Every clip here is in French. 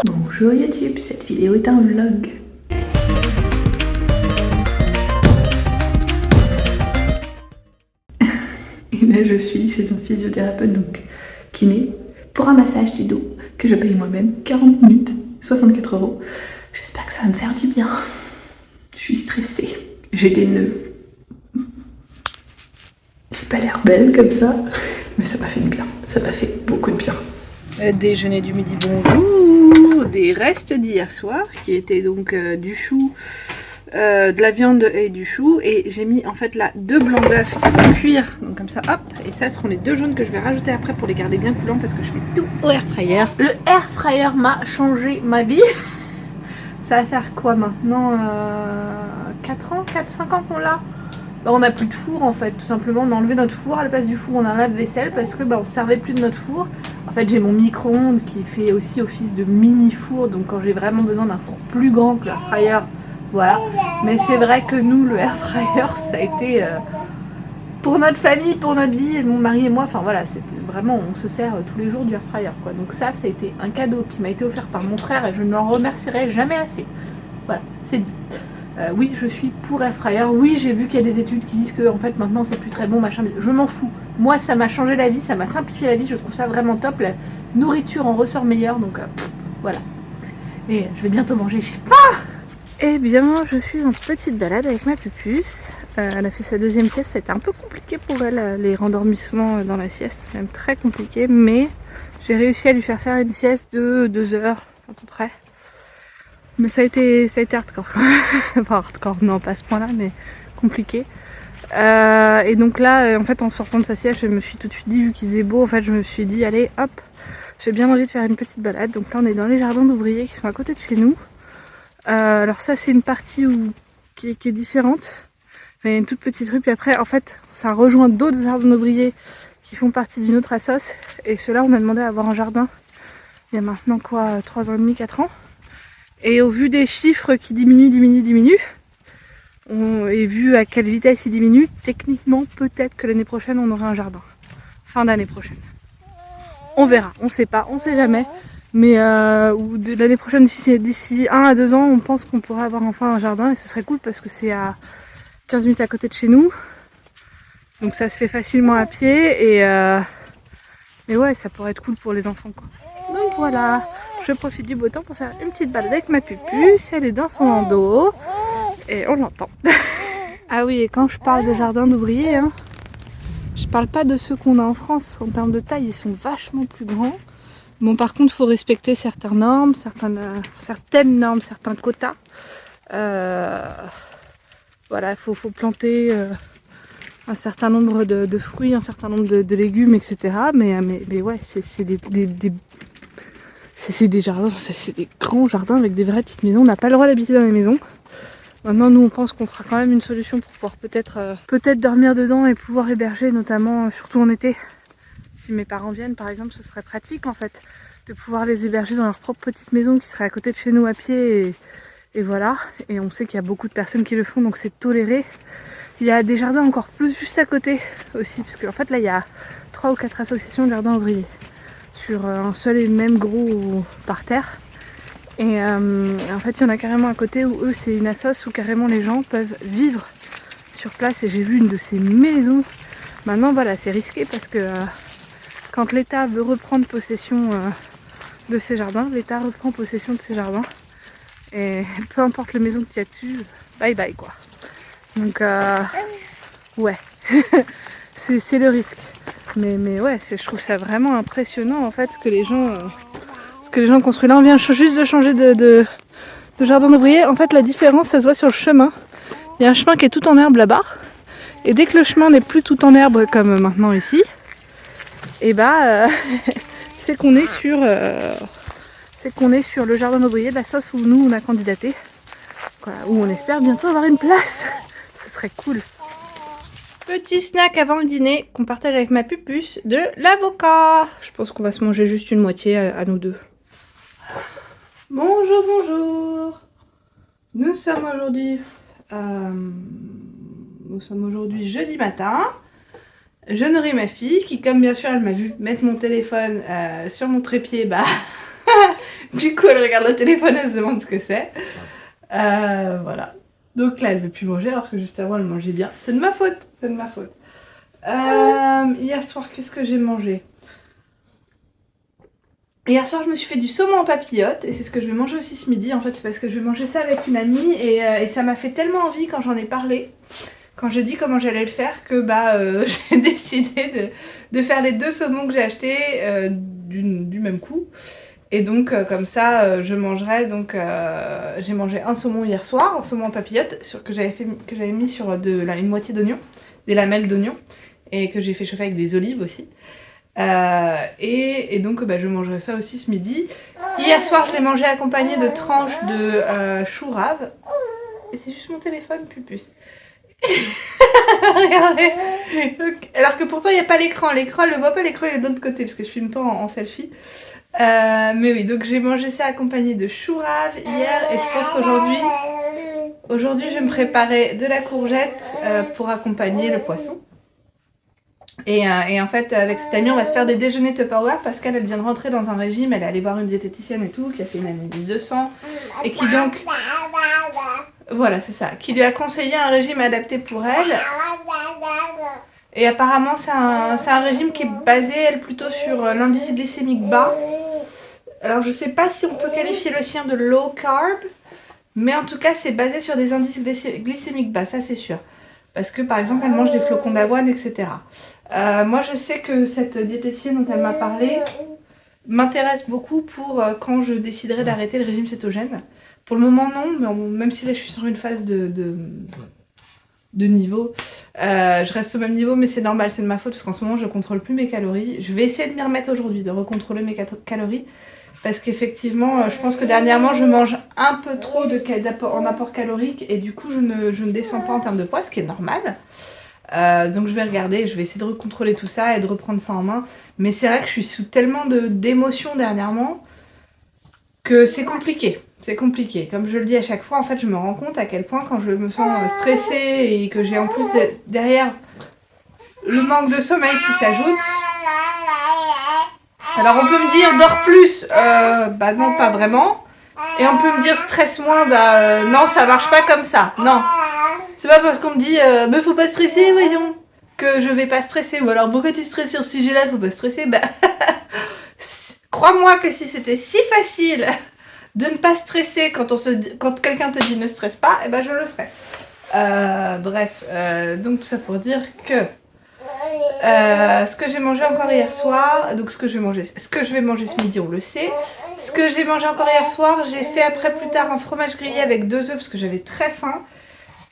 Bonjour YouTube, cette vidéo est un vlog. Et là je suis chez un physiothérapeute, donc kiné, pour un massage du dos que je paye moi-même, 40 minutes, 64 €. J'espère que ça va me faire du bien. Je suis stressée, j'ai des nœuds. J'ai pas l'air belle comme ça, mais ça m'a fait du bien, ça m'a fait beaucoup de bien. Déjeuner du midi, bonjour. Des restes d'hier soir qui étaient donc du chou, de la viande et du chou, et j'ai mis en fait là 2 blancs d'œufs qui vont cuire, donc comme ça hop, et ça seront les 2 jaunes que je vais rajouter après pour les garder bien coulants parce que je fais tout au air fryer. Le air fryer m'a changé ma vie. Ça va faire quoi maintenant, 4 ans, 4-5 ans qu'on l'a. Bah, on n'a plus de four en fait, tout simplement. On a enlevé notre four, à la place du four on a un lave-vaisselle parce que on servait plus de notre four. En fait j'ai mon micro-ondes qui fait aussi office de mini four, donc quand j'ai vraiment besoin d'un four plus grand que l'air fryer, voilà. Mais c'est vrai que nous, le air fryer, ça a été pour notre famille, pour notre vie, mon mari et moi, enfin voilà, c'était vraiment, on se sert tous les jours du air fryer quoi. Donc ça a été un cadeau qui m'a été offert par mon frère et je ne l'en remercierai jamais assez. Voilà, c'est dit. Oui, je suis pour air fryer. Oui, j'ai vu qu'il y a des études qui disent que en fait maintenant c'est plus très bon, machin. Je m'en fous. Moi, ça m'a changé la vie, ça m'a simplifié la vie. Je trouve ça vraiment top. La nourriture en ressort meilleure, donc voilà. Et je vais bientôt manger chez moi. Eh bien, je suis en petite balade avec ma pupuce. Elle a fait sa 2e sieste. C'était un peu compliqué pour elle, les rendormissements dans la sieste, même très compliqué. Mais j'ai réussi à lui faire une sieste de 2 heures à peu près. Mais ça a été hardcore. Enfin hardcore, non pas à ce point là, mais compliqué. Et donc là, en fait en sortant de sa sieste, je me suis tout de suite dit, vu qu'il faisait beau, en fait je me suis dit allez hop, j'ai bien envie de faire une petite balade. Donc là on est dans les jardins d'ouvriers qui sont à côté de chez nous. Alors ça c'est une partie qui est différente. Enfin, il y a une toute petite rue, puis après en fait ça rejoint d'autres jardins d'ouvriers qui font partie d'une autre assoce. Et ceux-là on m'a demandé d'avoir un jardin il y a maintenant quoi, 3 ans et demi, 4 ans. Et au vu des chiffres qui diminuent, et vu à quelle vitesse ils diminuent, techniquement peut-être que l'année prochaine on aura un jardin. Fin d'année prochaine. On verra, on sait pas, on sait jamais. Mais l'année prochaine, d'ici 1 à 2 ans, on pense qu'on pourra avoir enfin un jardin et ce serait cool parce que c'est à 15 minutes à côté de chez nous. Donc ça se fait facilement à pied et ouais, ça pourrait être cool pour les enfants quoi. Donc voilà, je profite du beau temps pour faire une petite balade avec ma pupuce, elle est dans son landau et on l'entend. Ah oui, et quand je parle de jardin d'ouvriers, hein, je parle pas de ceux qu'on a en France. En termes de taille, ils sont vachement plus grands. Bon, par contre, il faut respecter certaines normes, certains quotas. Voilà, il faut planter un certain nombre de fruits, un certain nombre de légumes, etc. Mais ouais, c'est des jardins, c'est des grands jardins avec des vraies petites maisons. On n'a pas le droit d'habiter dans les maisons. Maintenant, nous, on pense qu'on fera quand même une solution pour pouvoir peut-être dormir dedans et pouvoir héberger, notamment, surtout en été. Si mes parents viennent, par exemple, ce serait pratique, en fait, de pouvoir les héberger dans leur propre petite maison qui serait à côté de chez nous à pied. Et voilà. Et on sait qu'il y a beaucoup de personnes qui le font, donc c'est toléré. Il y a des jardins encore plus juste à côté aussi, parce qu'en fait, là, il y a 3 ou 4 associations de jardins ouvriers sur un seul et même gros parterre. Et en fait, il y en a carrément à côté où eux, c'est une assoce où carrément les gens peuvent vivre sur place. Et j'ai vu une de ces maisons. Maintenant, voilà, c'est risqué parce que quand l'État veut reprendre possession de ces jardins, l'État reprend possession de ces jardins. Et peu importe les maisons qu'il y a dessus, bye bye quoi. Donc, ouais, c'est le risque. Mais ouais, je trouve ça vraiment impressionnant en fait ce que les gens construisent. Là, on vient juste de changer de jardin d'ouvrier. En fait, la différence, ça se voit sur le chemin. Il y a un chemin qui est tout en herbe là-bas. Et dès que le chemin n'est plus tout en herbe comme maintenant ici, et c'est qu'on est sur le jardin d'ouvrier de la sauce où nous on a candidaté. Voilà, où on espère bientôt avoir une place. Ce serait cool. Petit snack avant le dîner qu'on partage avec ma pupuce, de l'avocat. Je pense qu'on va se manger juste une moitié à nous deux. Bonjour, bonjour. Nous sommes aujourd'hui jeudi matin. Je nourris ma fille qui, comme bien sûr elle m'a vu mettre mon téléphone sur mon trépied, Du coup, elle regarde le téléphone, elle se demande ce que c'est. Voilà. Donc là, elle veut plus manger alors que juste avant, elle mangeait bien. C'est de ma faute, c'est de ma faute. Hier soir, qu'est-ce que j'ai mangé? Hier soir, je me suis fait du saumon en papillote et c'est ce que je vais manger aussi ce midi. En fait, c'est parce que je vais manger ça avec une amie et ça m'a fait tellement envie quand j'en ai parlé, quand j'ai dit comment j'allais le faire, que j'ai décidé de faire les 2 saumons que j'ai achetés du même coup. Et donc comme ça, je mangerai. Donc j'ai mangé un saumon hier soir, un saumon en papillote que j'avais mis sur une moitié d'oignon, des lamelles d'oignon, et que j'ai fait chauffer avec des olives aussi. Et donc je mangerai ça aussi ce midi. Hier soir, je l'ai mangé accompagné de tranches de chou rave. Et c'est juste mon téléphone, Pupus. Regardez. Donc, alors que pourtant il n'y a pas l'écran. L'écran, elle ne voit pas, l'écran il est de l'autre côté parce que je filme pas en selfie. Mais oui, donc j'ai mangé ça accompagné de chou rave hier et je pense qu'aujourd'hui je vais me préparer de la courgette pour accompagner le poisson. Et en fait, avec cette amie, on va se faire des déjeuners Tupperware parce qu'elle vient de rentrer dans un régime, elle est allée voir une diététicienne et tout, qui a fait une analyse de sang, et qui donc... Voilà, c'est ça, qui lui a conseillé un régime adapté pour elle. Et apparemment, c'est un régime qui est basé, elle, plutôt sur l'indice glycémique bas. Alors, je sais pas si on peut qualifier le sien de low carb, mais en tout cas, c'est basé sur des indices glycémiques bas, ça c'est sûr. Parce que, par exemple, elle mange des flocons d'avoine, etc. Moi, je sais que cette diététicienne dont elle m'a parlé m'intéresse beaucoup pour quand je déciderai d'arrêter le régime cétogène. Pour le moment, non, mais même si là, je suis sur une phase de niveau, je reste au même niveau, mais c'est normal, c'est de ma faute, parce qu'en ce moment, je contrôle plus mes calories. Je vais essayer de m'y remettre aujourd'hui, de recontrôler mes calories, parce qu'effectivement, je pense que dernièrement, je mange un peu trop en apport calorique, et du coup, je ne descends pas en termes de poids, ce qui est normal. Donc je vais regarder, je vais essayer de recontrôler tout ça et de reprendre ça en main. Mais c'est vrai que je suis sous tellement d'émotions dernièrement que c'est compliqué. C'est compliqué. Comme je le dis à chaque fois, en fait, je me rends compte à quel point quand je me sens stressée et que j'ai en plus derrière le manque de sommeil qui s'ajoute. Alors on peut me dire dors plus, non, pas vraiment. Et on peut me dire stresse moins, non, ça marche pas comme ça. Non. C'est pas parce qu'on me dit mais faut pas stresser, voyons, que je vais pas stresser. Ou alors pourquoi tu stresses sur ce sujet-là, faut pas stresser. Crois-moi que si c'était si facile de ne pas stresser quand quelqu'un te dit ne stresse pas, je le ferais. Bref, donc tout ça pour dire que ce que j'ai mangé encore hier soir, donc ce que je vais manger ce midi, on le sait. Ce que j'ai mangé encore hier soir, j'ai fait après plus tard un fromage grillé avec 2 œufs parce que j'avais très faim.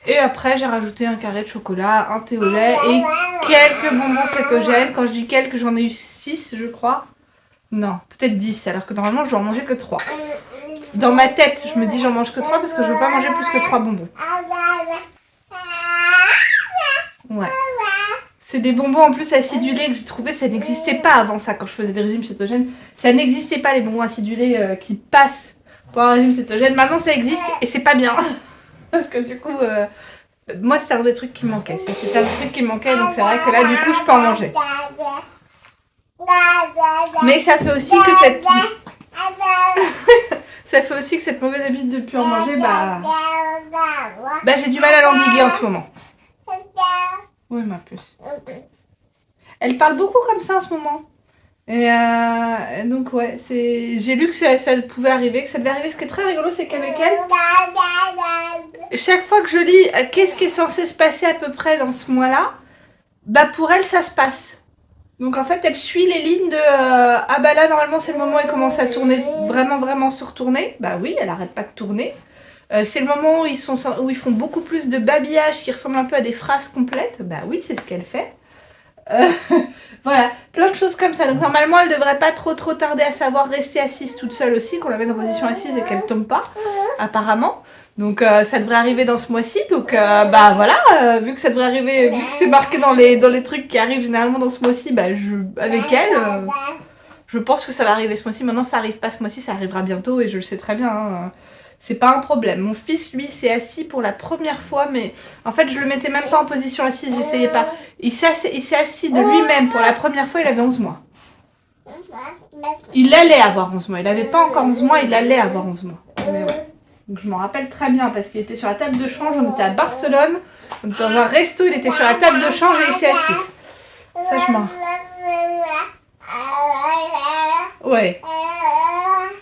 Et après, j'ai rajouté un carré de chocolat, un thé au lait et quelques bonbons cétogènes. Quand je dis quelques, j'en ai eu 6, je crois. Non, peut-être 10, alors que normalement, je dois en manger que 3. Dans ma tête, je me dis j'en mange que 3 parce que je veux pas manger plus que 3 bonbons. Ouais. C'est des bonbons en plus acidulés que j'ai trouvé, ça n'existait pas avant ça, quand je faisais des régimes cétogènes. Ça n'existait pas, les bonbons acidulés qui passent pour un régime cétogène. Maintenant, ça existe et c'est pas bien. Parce que du coup, moi c'est un des trucs qui me manquait. C'était un des trucs qui me manquait, donc c'est vrai que là du coup je peux en manger. Mais ça fait aussi que cette mauvaise habitude de ne plus en manger, j'ai du mal à l'endiguer en ce moment. Oui, ma puce. Elle parle beaucoup comme ça en ce moment. Et donc ouais, j'ai lu que ça pouvait arriver, que ça devait arriver. Ce qui est très rigolo, c'est qu'avec elle, chaque fois que je lis qu'est-ce qui est censé se passer à peu près dans ce mois-là, pour elle ça se passe. Donc en fait elle suit les lignes de là normalement c'est le moment où elle commence à tourner, vraiment se retourner. Oui, elle arrête pas de tourner. C'est le moment où ils font beaucoup plus de babillage qui ressemble un peu à des phrases complètes. Oui, c'est ce qu'elle fait. Voilà, plein de choses comme ça. Donc normalement elle devrait pas trop tarder à savoir rester assise toute seule aussi, qu'on la mette en position assise et qu'elle tombe pas, apparemment. Donc ça devrait arriver dans ce mois-ci. Donc voilà, vu que ça devrait arriver, vu que c'est marqué dans les trucs qui arrivent généralement dans ce mois-ci, avec elle, je pense que ça va arriver ce mois-ci. Maintenant ça arrive pas ce mois-ci, ça arrivera bientôt et je le sais très bien. Hein. C'est pas un problème. Mon fils, lui, s'est assis pour la première fois, mais en fait, je le mettais même pas en position assise, j'essayais pas. Il s'est assis de lui-même pour la première fois, il avait 11 mois. Il allait avoir 11 mois. Il n'avait pas encore 11 mois, il allait avoir 11 mois. Mais ouais. Donc je m'en rappelle très bien parce qu'il était sur la table de change. On était à Barcelone. On était dans un resto, il était sur la table de change et il s'est assis. Ça, je m'en... Ouais.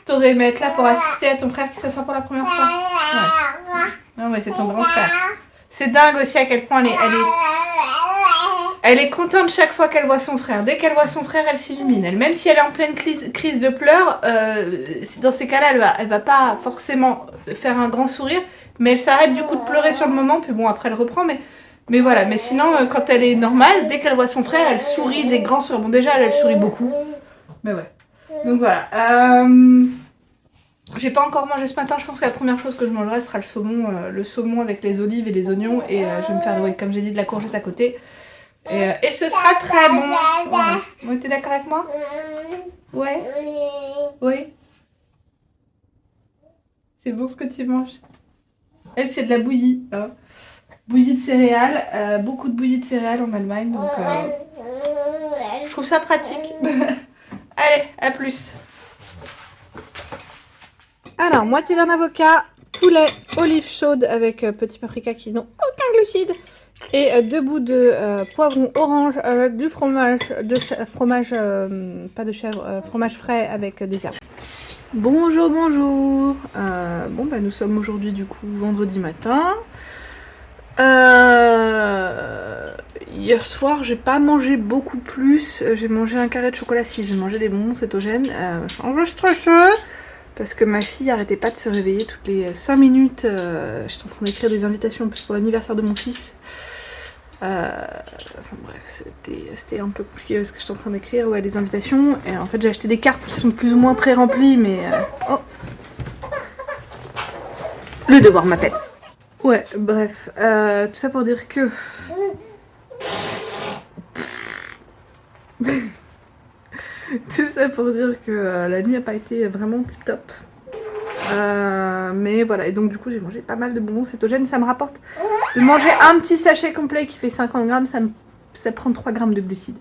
T'aurais aimé être là pour assister à ton frère qui s'assoit pour la première fois. Ouais. Ah ouais, c'est ton grand frère. C'est dingue aussi à quel point elle est contente chaque fois qu'elle voit son frère. Dès qu'elle voit son frère, elle s'illumine. Même si elle est en pleine crise de pleurs, dans ces cas-là, elle va pas forcément faire un grand sourire, mais elle s'arrête du coup de pleurer sur le moment, puis bon, après elle reprend, mais voilà. Mais sinon, quand elle est normale, dès qu'elle voit son frère, elle sourit des grands sourires. Bon, déjà, elle sourit beaucoup, mais ouais. Donc voilà. J'ai pas encore mangé ce matin, je pense que la première chose que je mangerai sera le saumon avec les olives et les oignons, et je vais me faire, comme j'ai dit, de la courgette à côté. Et ce sera très bon. Ouais. T'es d'accord avec moi? Ouais. Oui. C'est bon ce que tu manges. Elle, c'est de la bouillie. Hein. Bouillie de céréales. Beaucoup de bouillie de céréales en Allemagne. Donc, je trouve ça pratique. Allez, à plus. Alors, moitié d'un avocat, poulet, olives chaudes avec petits paprikas qui n'ont aucun glucide. Et 2 bouts de poivron orange avec du fromage, pas de chèvre, fromage frais avec des herbes. Bonjour, bonjour. Bon, bah nous sommes aujourd'hui du coup vendredi matin. Hier soir, j'ai pas mangé beaucoup plus. J'ai mangé un carré de chocolat si j'ai mangé des bonbons cétogènes. Je suis un peu stressée parce que ma fille arrêtait pas de se réveiller toutes les 5 minutes. J'étais en train d'écrire des invitations en plus pour l'anniversaire de mon fils. Enfin bref, c'était un peu compliqué ce que j'étais en train d'écrire, ouais, les invitations. Et en fait j'ai acheté des cartes qui sont plus ou moins pré-remplies, mais oh, le devoir m'appelle. Ouais, bref, tout ça pour dire que tout ça pour dire que la nuit a pas été vraiment tip top. Mais voilà, et donc du coup j'ai mangé pas mal de bonbons cétogènes. Ça me rapporte de manger un petit sachet complet qui fait 50 grammes, ça prend 3 grammes de glucides.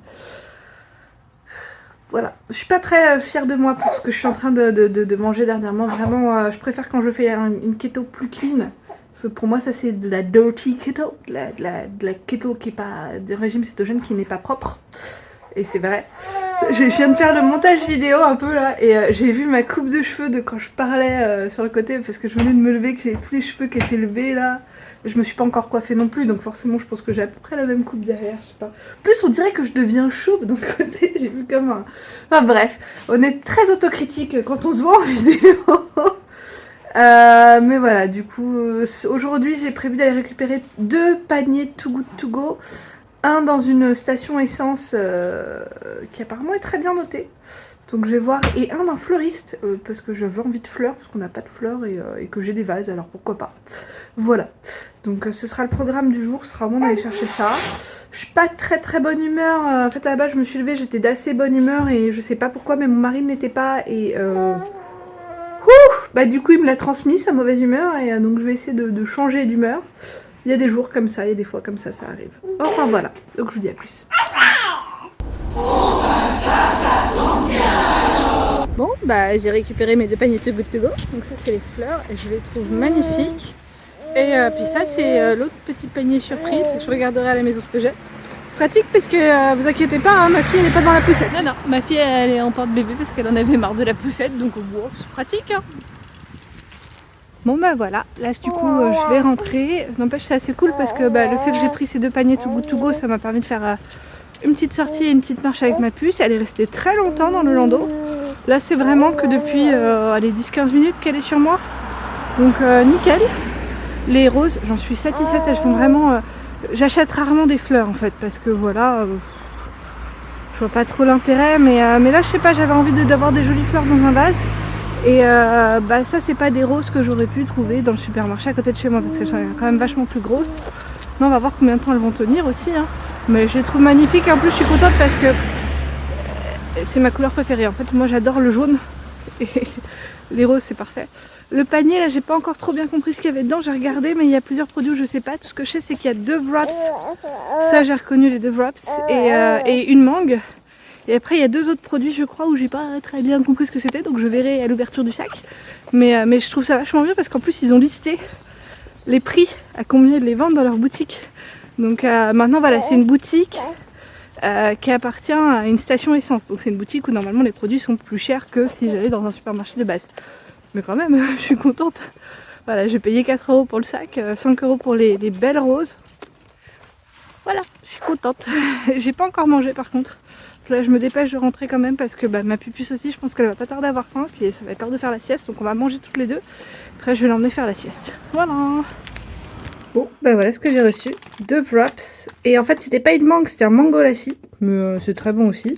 Voilà, je suis pas très fière de moi pour ce que je suis en train de manger dernièrement. Vraiment, je préfère quand je fais une keto plus clean. Parce que pour moi ça c'est de la dirty keto, de la keto qui est pas de régime cétogène qui n'est pas propre. Et c'est vrai. Je viens de faire le montage vidéo un peu là et j'ai vu ma coupe de cheveux de quand je parlais sur le côté parce que je venais de me lever, que j'ai tous les cheveux qui étaient levés là. Je me suis pas encore coiffée non plus donc forcément je pense que j'ai à peu près la même coupe derrière, je sais pas. Plus on dirait que je deviens chauve d'un côté, j'ai vu comme un... Enfin bref, on est très autocritique quand on se voit en vidéo. Mais voilà, du coup aujourd'hui j'ai prévu d'aller récupérer 2 paniers Too Good To Go. Un dans une station essence qui apparemment est très bien notée. Donc je vais voir. Et un d'un fleuriste parce que j'avais envie de fleurs parce qu'on n'a pas de fleurs et que j'ai des vases alors pourquoi pas. Voilà. Donc ce sera le programme du jour. Ce sera bon d'aller chercher ça. Je suis pas très bonne humeur. En fait à la base je me suis levée, j'étais d'assez bonne humeur et je sais pas pourquoi mais mon mari ne l'était pas et... bah du coup il me l'a transmis sa mauvaise humeur et donc je vais essayer de changer d'humeur. Il y a des jours comme ça, il y a des fois comme ça arrive. Enfin voilà, donc je vous dis à plus. Bon, bah j'ai récupéré mes 2 paniers Too Good To Go. Donc ça c'est les fleurs et je les trouve magnifiques. Et puis ça c'est l'autre petit panier surprise. Je regarderai à la maison ce que j'ai. C'est pratique parce que vous inquiétez pas, hein, ma fille elle est pas dans la poussette. Non, ma fille elle est en porte-bébé parce qu'elle en avait marre de la poussette. Donc bon, c'est pratique. Hein. Bon bah voilà, là du coup je vais rentrer. N'empêche c'est assez cool parce que le fait que j'ai pris ces 2 paniers Too Good To Go, ça m'a permis de faire une petite sortie et une petite marche avec ma puce. Elle est restée très longtemps dans le landau. Là c'est vraiment que depuis allez, 10-15 minutes qu'elle est sur moi. Donc nickel. Les roses, j'en suis satisfaite, elles sont vraiment... J'achète rarement des fleurs en fait parce que voilà, je vois pas trop l'intérêt. Mais là je sais pas, j'avais envie d'avoir des jolies fleurs dans un vase. Et ça c'est pas des roses que j'aurais pu trouver dans le supermarché à côté de chez moi parce qu'elles sont quand même vachement plus grosses. Non, on va voir combien de temps elles vont tenir aussi hein. Mais je les trouve magnifiques et en plus je suis contente parce que c'est ma couleur préférée. En fait moi j'adore le jaune et les roses c'est parfait. Le panier là j'ai pas encore trop bien compris ce qu'il y avait dedans, j'ai regardé mais il y a plusieurs produits où je sais pas. Tout ce que je sais c'est qu'il y a 2 wraps, ça j'ai reconnu les 2 wraps et une mangue. Et après il y a 2 autres produits je crois où j'ai pas très bien compris ce que c'était, donc je verrai à l'ouverture du sac. Mais je trouve ça vachement bien parce qu'en plus ils ont listé les prix, à combien ils les vendent dans leur boutique. Donc maintenant voilà, c'est une boutique qui appartient à une station essence. Donc c'est une boutique où normalement les produits sont plus chers que si j'allais dans un supermarché de base. Mais quand même, je suis contente. Voilà, j'ai payé 4 € pour le sac, 5 € pour les belles roses. Voilà, je suis contente. J'ai pas encore mangé par contre. Là je me dépêche de rentrer quand même parce que ma pupuce aussi, je pense qu'elle va pas tarder à avoir faim. Puis ça va être l'heure de faire la sieste, donc on va manger toutes les deux. Après je vais l'emmener faire la sieste. Voilà. Bon, voilà ce que j'ai reçu. 2 wraps. Et en fait c'était pas une mangue, c'était un mango lassi. Mais c'est très bon aussi.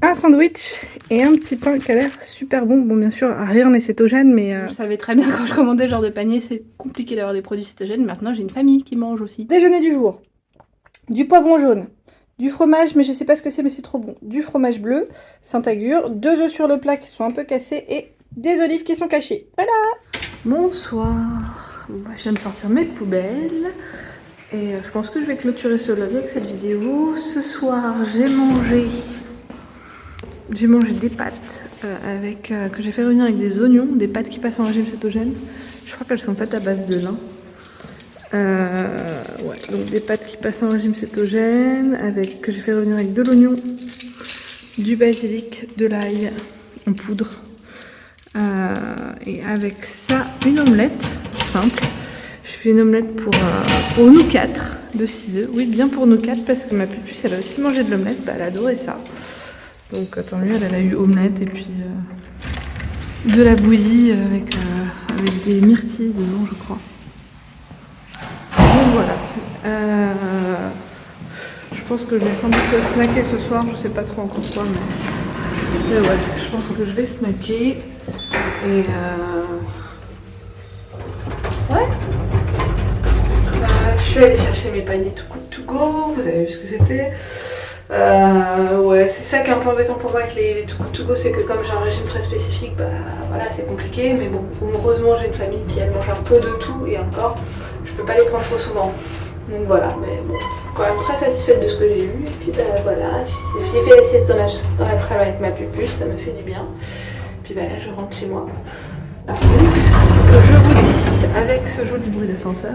Un sandwich et un petit pain qui a l'air super bon. Bon bien sûr rien n'est cétogène, mais je savais très bien quand je commandais ce genre de panier c'est compliqué d'avoir des produits cétogènes. Maintenant j'ai une famille qui mange aussi. Déjeuner du jour. Du poivron jaune, du fromage mais je sais pas ce que c'est mais c'est trop bon. Du fromage bleu, Saint-Agur, 2 œufs sur le plat qui sont un peu cassés et des olives qui sont cachées. Voilà. Bonsoir. Je viens de sortir mes poubelles. Et je pense que je vais clôturer ce vlog avec cette vidéo. Ce soir j'ai mangé des pâtes que j'ai fait revenir avec des oignons, des pâtes qui passent en régime cétogène. Je crois qu'elles sont faites à base de lin. Ouais, donc des pâtes qui passent en régime cétogène, que j'ai fait revenir avec de l'oignon, du basilic, de l'ail en poudre. Et avec ça, une omelette simple. Je fais une omelette pour nous 4 de 6 œufs. Oui, bien pour nous 4 parce que ma pupuce elle a aussi mangé de l'omelette, elle adorait ça. Donc tant mieux, elle a eu omelette et puis de la bouillie avec des myrtilles dedans je crois. Donc voilà. Je pense que je vais sans doute snacker ce soir, je sais pas trop encore quoi, mais ouais, je pense que je vais snacker. Et ouais. Je suis allée chercher mes paniers to go, vous avez vu ce que c'était. Ouais, c'est ça qui est un peu embêtant pour moi avec les to go, c'est que comme j'ai un régime très spécifique, voilà, c'est compliqué. Mais bon, heureusement j'ai une famille qui elle mange un peu de tout et encore, je peux pas les prendre trop souvent. Donc voilà, mais bon, quand même très satisfaite de ce que j'ai eu. Et puis voilà, j'ai fait la sieste dans l'après-midi avec ma pupuce, ça me fait du bien. Puis là je rentre chez moi. Donc, je vous dis avec ce joli bruit d'ascenseur,